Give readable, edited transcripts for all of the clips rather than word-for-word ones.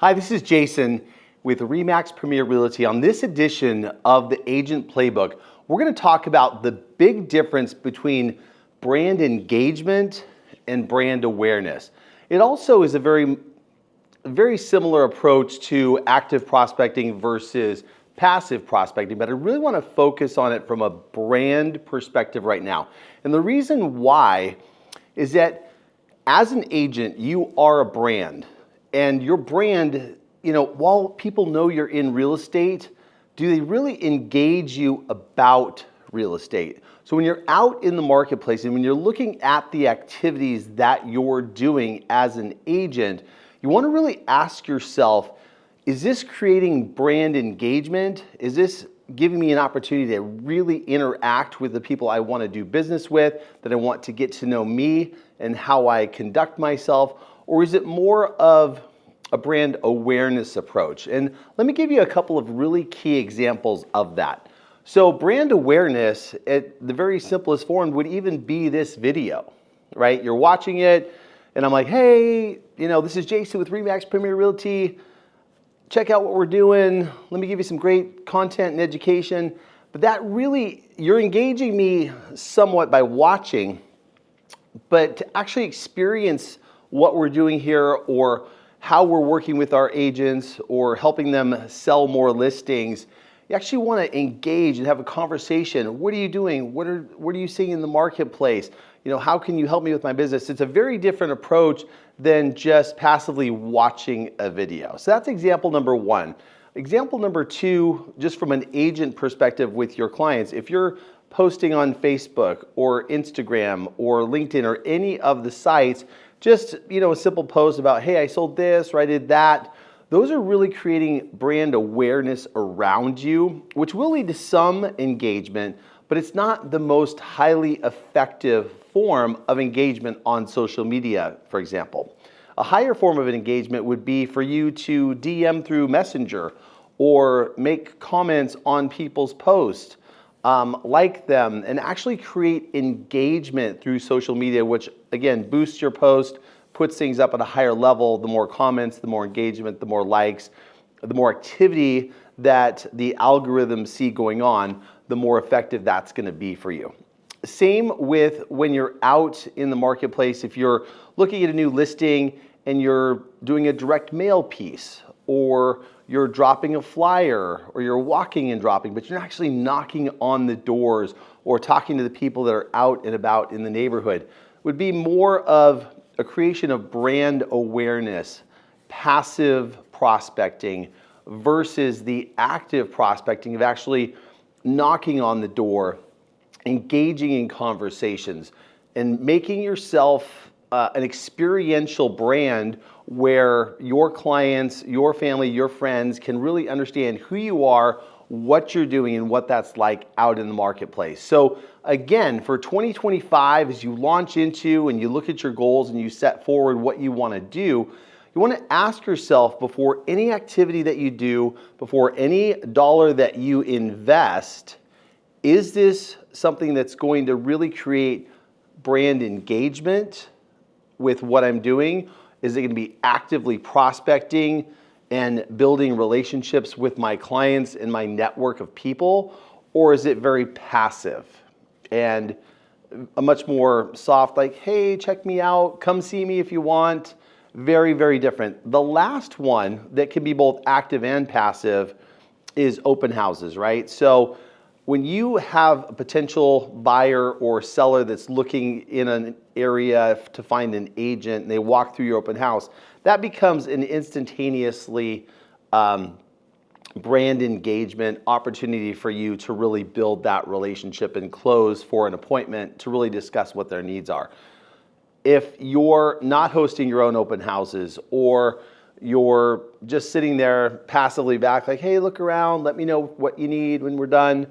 Hi, this is Jason with RE/MAX Premier Realty. On this edition of the Agent Playbook, we're going to talk about the big difference between brand engagement and brand awareness. It also is a very similar approach to active prospecting versus passive prospecting, but I really want to focus on it from a brand perspective right now. And the reason why is that as an agent, you are a brand. And your brand, while people know you're in real estate, do they really engage you about real estate? So when you're out in the marketplace and when you're looking at the activities that you're doing as an agent, you want to really ask yourself, is this creating brand engagement? Is this giving me an opportunity to really interact with the people I want to do business with, that I want to get to know me and how I conduct myself? Or is it more of a brand awareness approach? And let me give you a couple of really key examples of that. So brand awareness, at the very simplest form, would even be this video, right? You're watching it, and I'm like, hey, this is Jason with RE/MAX Premier Realty. Check out what we're doing. Let me give you some great content and education. But that really, you're engaging me somewhat by watching, but to actually experience what we're doing here or how we're working with our agents or helping them sell more listings, you actually want to engage and have a conversation. What are you doing? What are you seeing in the marketplace? How can you help me with my business? It's a very different approach than just passively watching a video. So that's example number one. Example number two, just from an agent perspective with your clients, if you're posting on Facebook or Instagram or LinkedIn or any of the sites, just a simple post about, hey, I sold this or I did that. Those are really creating brand awareness around you, which will lead to some engagement, but it's not the most highly effective form of engagement on social media, for example. A higher form of an engagement would be for you to DM through Messenger or make comments on people's posts, like them, and actually create engagement through social media, which again boosts your post, puts things up at a higher level. The more comments, the more engagement, the more likes, the more activity that the algorithms see going on, the more effective that's going to be for you. Same with when you're out in the marketplace. If you're looking at a new listing and you're doing a direct mail piece, or you're dropping a flyer, or you're walking and dropping, but you're actually knocking on the doors or talking to the people that are out and about in the neighborhood, would be more of a creation of brand awareness, passive prospecting versus the active prospecting of actually knocking on the door, engaging in conversations, and making yourself an experiential brand where your clients, your family, your friends can really understand who you are, what you're doing, and what that's like out in the marketplace. So again, for 2025, as you launch into and you look at your goals and you set forward what you want to do, you want to ask yourself before any activity that you do, before any dollar that you invest, is this something that's going to really create brand engagement with what I'm doing? Is it going to be actively prospecting and building relationships with my clients and my network of people? Or is it very passive and a much more soft, like, hey, check me out, come see me if you want? Very, very different. The last one that can be both active and passive is open houses, right? So when you have a potential buyer or seller that's looking in an area to find an agent and they walk through your open house, that becomes an instantaneously brand engagement opportunity for you to really build that relationship and close for an appointment to really discuss what their needs are. If you're not hosting your own open houses, or you're just sitting there passively back like, hey, look around, let me know what you need when we're done,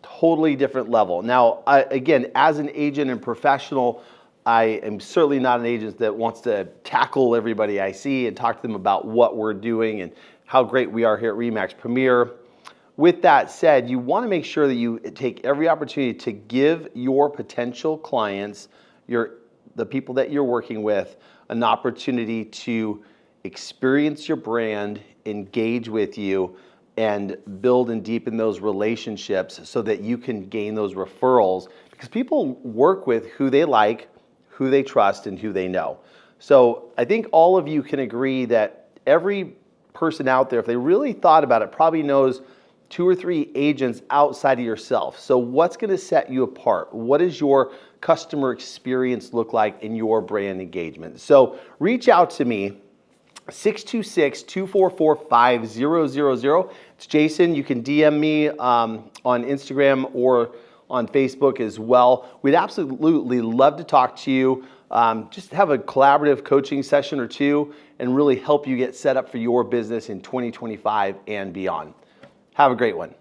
totally different level. Now, again, as an agent and professional, I am certainly not an agent that wants to tackle everybody I see and talk to them about what we're doing and how great we are here at RE/MAX Premier. With that said, you want to make sure that you take every opportunity to give your potential clients, the people that you're working with, an opportunity to experience your brand, engage with you, and build and deepen those relationships so that you can gain those referrals, because people work with who they like, who they trust, and who they know. So I think all of you can agree that every person out there, if they really thought about it, probably knows 2 or 3 agents outside of yourself. So what's going to set you apart? What does your customer experience look like in your brand engagement? So reach out to me, 626-244-5000. It's Jason. You can DM me on Instagram or on Facebook as well. We'd absolutely love to talk to you. Just have a collaborative coaching session or two and really help you get set up for your business in 2025 and beyond. Have a great one.